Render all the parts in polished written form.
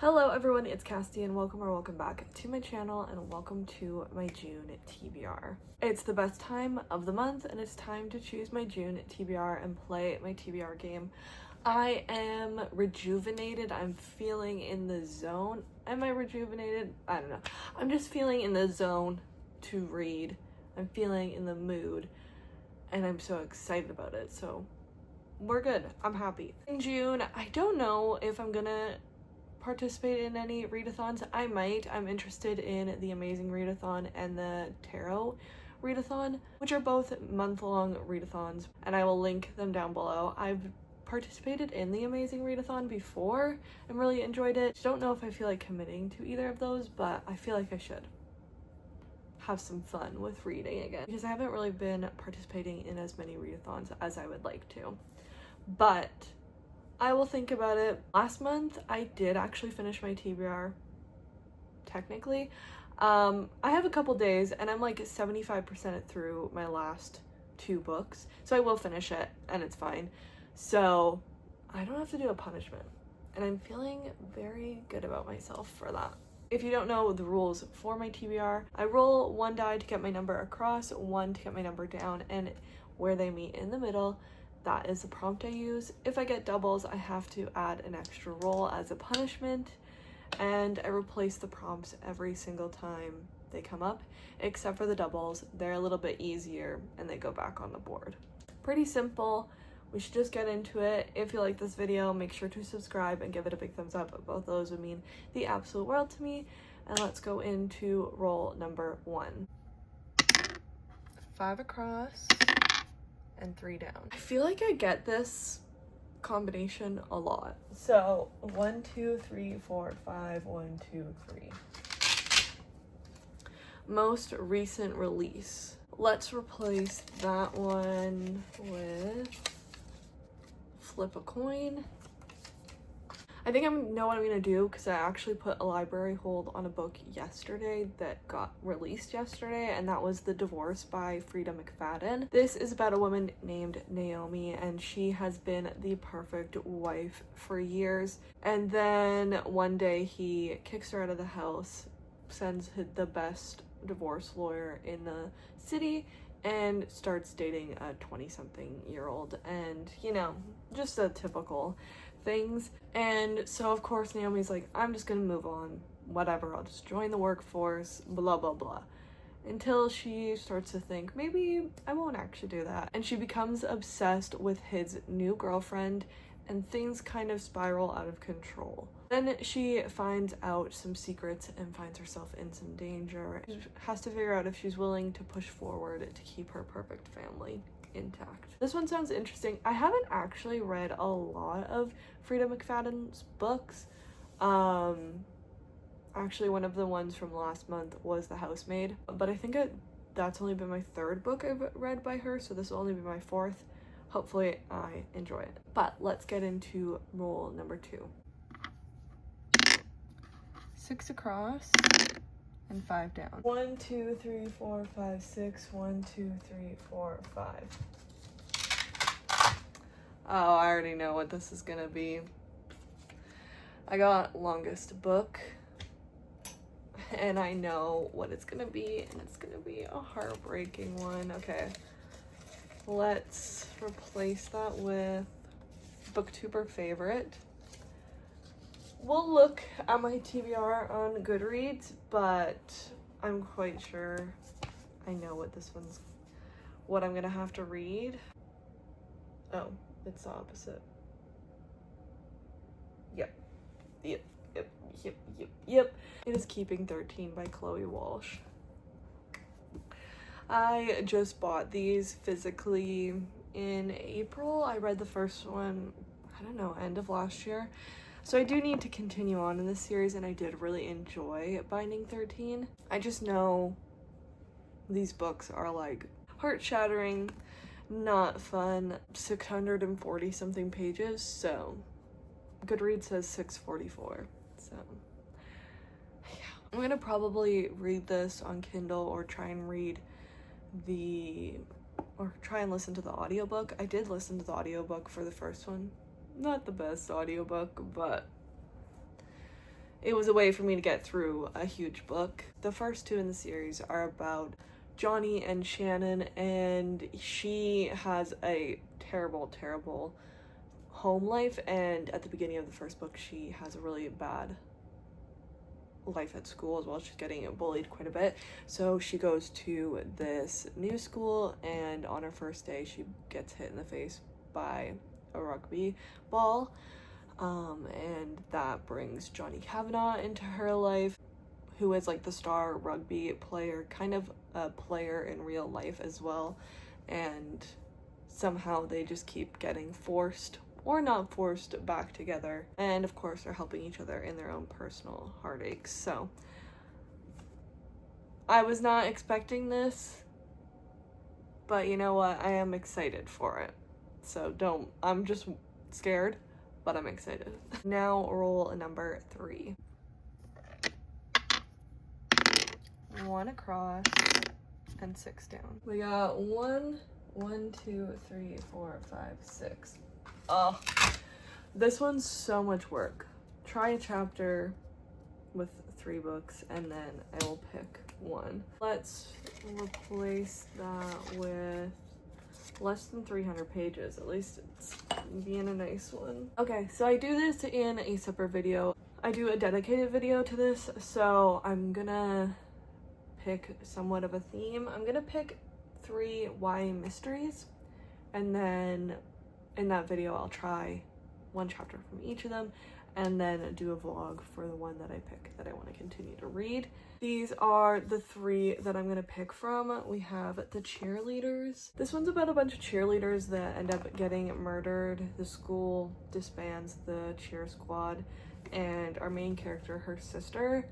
Hello everyone, it's Cassie and welcome back to my channel and welcome to my June TBR. It's the best time of the month and it's time to choose my June TBR and play my TBR game. I am rejuvenated. I'm feeling in the zone. Am I rejuvenated? I don't know. I'm just feeling in the zone to read. I'm feeling in the mood and I'm so excited about it. So we're good. I'm happy. In June, I don't know if I'm gonna participate in any readathons. I might. I'm interested in the Amazing Readathon and the Tarot Readathon, which are both month-long readathons, and I will link them down below. I've participated in the Amazing Readathon before and really enjoyed it. Don't know if I feel like committing to either of those, but I feel like I should have some fun with reading again because I haven't really been participating in as many readathons as I would like to. But I will think about it. Last month, I did actually finish my TBR, technically. I have a couple days and I'm like 75% through my last 2 books. So I will finish it and it's fine. So I don't have to do a punishment. And I'm feeling very good about myself for that. If you don't know the rules for my TBR, I roll 1 die to get my number across, 1 to get my number down, and where they meet in the middle, that is the prompt I use. If I get doubles, I have to add an extra roll as a punishment, and I replace the prompts every single time they come up, except for the doubles. They're a little bit easier and they go back on the board. Pretty simple. We should just get into it. If you like this video, make sure to subscribe and give it a big thumbs up. Both those would mean the absolute world to me. And let's go into roll number 1. 5 across and 3 down. I feel like I get this combination a lot. So 1, 2, 3, 4, 5, 1, 2, 3. Most recent release. Let's replace that one with flip a coin. I think I know what I'm gonna do because I actually put a library hold on a book yesterday that got released yesterday, and that was The Divorce by Frida McFadden. This is about a woman named Naomi, and she has been the perfect wife for years. And then one day he kicks her out of the house, sends the best divorce lawyer in the city, and starts dating a 20-something-year-old, and you know, just the typical things. And so of course Naomi's like, I'm just gonna move on, whatever, I'll just join the workforce, blah blah blah, until she starts to think, maybe I won't actually do that, and she becomes obsessed with his new girlfriend, and things kind of spiral out of control. Then she finds out some secrets and finds herself in some danger. She has to figure out if she's willing to push forward to keep her perfect family intact. This one sounds interesting. I haven't actually read a lot of Frida McFadden's books. Actually, one of the ones from last month was The Housemaid, but I think that's only been my 3rd book I've read by her, so this will only be my 4th. Hopefully I enjoy it. But let's get into roll number 2. 6 across and 5 down. 1, 2, 3, 4, 5, 6. 1, 2, 3, 4, 5. Oh, I already know what this is gonna be. I got longest book, and I know what it's gonna be, and it's gonna be a heartbreaking one. Okay, let's replace that with booktuber favorite. We'll look at my TBR on Goodreads, but I'm quite sure I know what I'm gonna have to read. Oh, it's the opposite. Yep. It is Keeping 13 by Chloe Walsh. I just bought these physically in April. I read the first one, I don't know, end of last year. So I do need to continue on in this series, and I did really enjoy Binding 13. I just know these books are like heart-shattering, not fun, 640 something pages, so Goodreads says 644, so yeah. I'm gonna probably read this on Kindle or try and listen to the audiobook. I did listen to the audiobook for the first one. Not the best audiobook, but it was a way for me to get through a huge book. The first two in the series are about Johnny and Shannon, and she has a terrible, terrible home life, and at the beginning of the first book she has a really bad life at school as well. She's getting bullied quite a bit, so she goes to this new school, and on her first day she gets hit in the face by a rugby ball, and that brings Johnny Kavanaugh into her life, who is like the star rugby player, kind of a player in real life as well, and somehow they just keep getting forced or not forced back together, and of course they're helping each other in their own personal heartaches. So I was not expecting this, but you know what, I am excited for it. So I'm just scared, but I'm excited. Now roll a number 3. 1 across and 6 down. We got 1, 2, 3, 4, 5, 6. Oh, this one's so much work. Try a chapter with 3 books and then I will pick one. Let's replace that with less than 300 pages. At least it's being a nice one. Okay, so I do this in a separate video. I do a dedicated video to this, so I'm gonna pick somewhat of a theme. I'm gonna pick 3 YA mysteries, and then in that video I'll try one chapter from each of them and then do a vlog for the one that I pick that I want to continue to read. These are the 3 that I'm gonna pick from. We have The Cheerleaders. This one's about a bunch of cheerleaders that end up getting murdered. The school disbands the cheer squad, and our main character, her sister,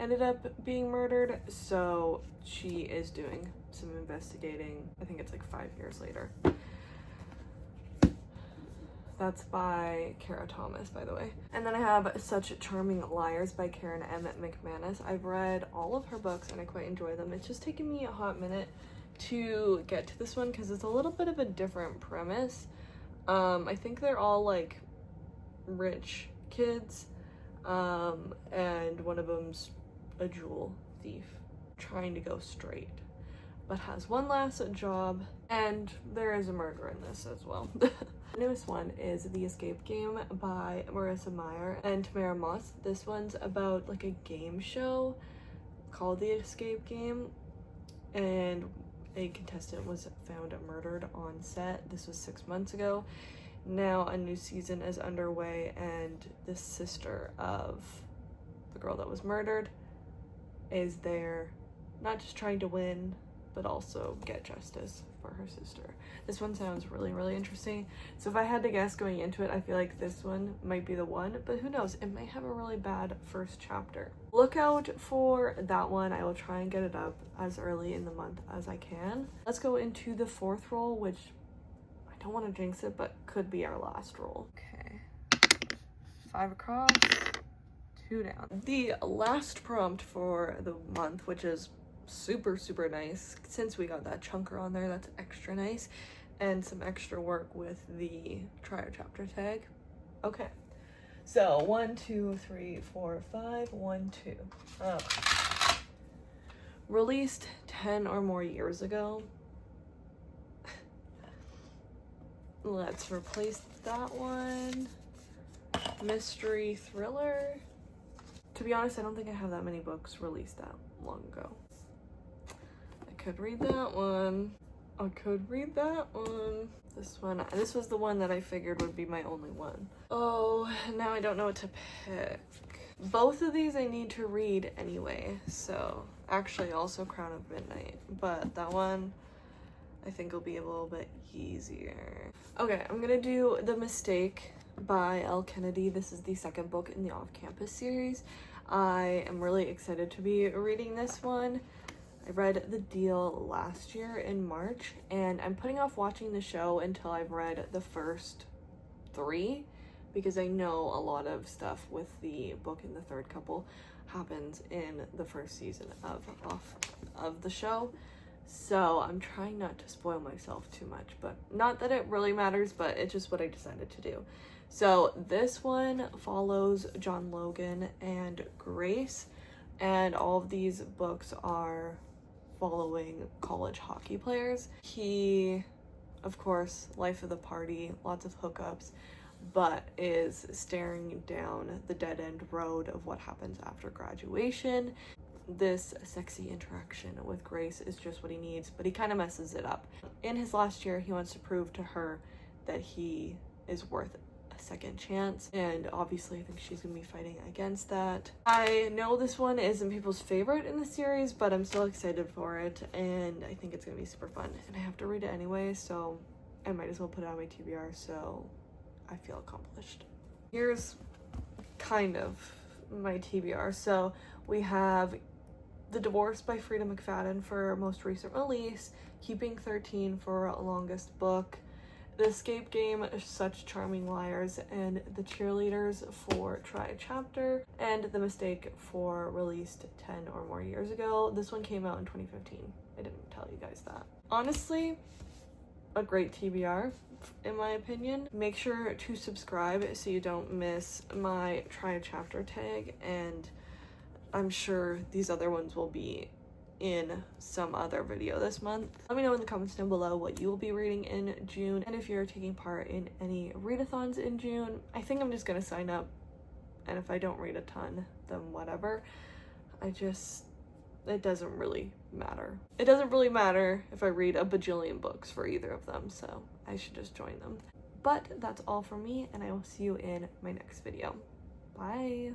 ended up being murdered, so she is doing some investigating. I think it's like 5 years later. That's by Kara Thomas, by the way. And then I have Such Charming Liars by Karen M. McManus. I've read all of her books and I quite enjoy them. It's just taken me a hot minute to get to this one because it's a little bit of a different premise. I think they're all like rich kids, and one of them's a jewel thief trying to go straight, but has one last job, and there is a murder in this as well. The newest one is The Escape Game by Marissa Meyer and Tamara Moss. This one's about like a game show called The Escape Game, and a contestant was found murdered on set. This was 6 months ago. Now a new season is underway, and the sister of the girl that was murdered is there, not just trying to win, but also get justice for her sister. This one sounds really, really interesting. So if I had to guess going into it, I feel like this one might be the one, but who knows? It might have a really bad first chapter. Look out for that one. I will try and get it up as early in the month as I can. Let's go into the 4th roll, which I don't want to jinx it, but could be our last roll. Okay. 5 across, 2 down. The last prompt for the month, which is super, super nice. Since we got that chunker on there, that's extra nice. And some extra work with the try a chapter tag. Okay. So 1, 2, 3, 4, 5, 1, 2. Released 10 or more years ago. Let's replace that one. Mystery thriller. To be honest, I don't think I have that many books released that long ago. I could read that one. I could read that one. This was the one that I figured would be my only one. Oh, now I don't know what to pick. Both of these I need to read anyway, so actually also Crown of Midnight, but that one I think will be a little bit easier. Okay, I'm gonna do The Mistake by Elle Kennedy. This is the 2nd book in the Off-Campus series. I am really excited to be reading this one. I read The Deal last year in March, and I'm putting off watching the show until I've read the first 3, because I know a lot of stuff with the book and the third couple happens in the first season of the show. So I'm trying not to spoil myself too much, but not that it really matters, but it's just what I decided to do. So this one follows John Logan and Grace, and all of these books are following college hockey players. He, of course, life of the party, lots of hookups, but is staring down the dead-end road of what happens after graduation. This sexy interaction with Grace is just what he needs, but he kind of messes it up. In his last year, he wants to prove to her that he is worth a second chance, and obviously I think she's gonna be fighting against that. I know this one isn't people's favorite in the series, but I'm still excited for it, and I think it's gonna be super fun, and I have to read it anyway, so I might as well put it on my TBR so I feel accomplished. Here's kind of my TBR. So we have The Divorce by Frida McFadden for most recent release, Keeping 13 for longest book, The Escape Game, Such Charming Liars, and The Cheerleaders for Try a Chapter, and The Mistake for released 10 or more years ago. This one came out in 2015. I didn't tell you guys that. Honestly, a great TBR in my opinion. Make sure to subscribe so you don't miss my Try a Chapter tag, and I'm sure these other ones will be in some other video this month. Let me know in the comments down below what you will be reading in June, and if you're taking part in any readathons in June. I think I'm just gonna sign up, and if I don't read a ton, then whatever. It doesn't really matter. It doesn't really matter if I read a bajillion books for either of them, so I should just join them. But that's all from me, and I will see you in my next video. Bye!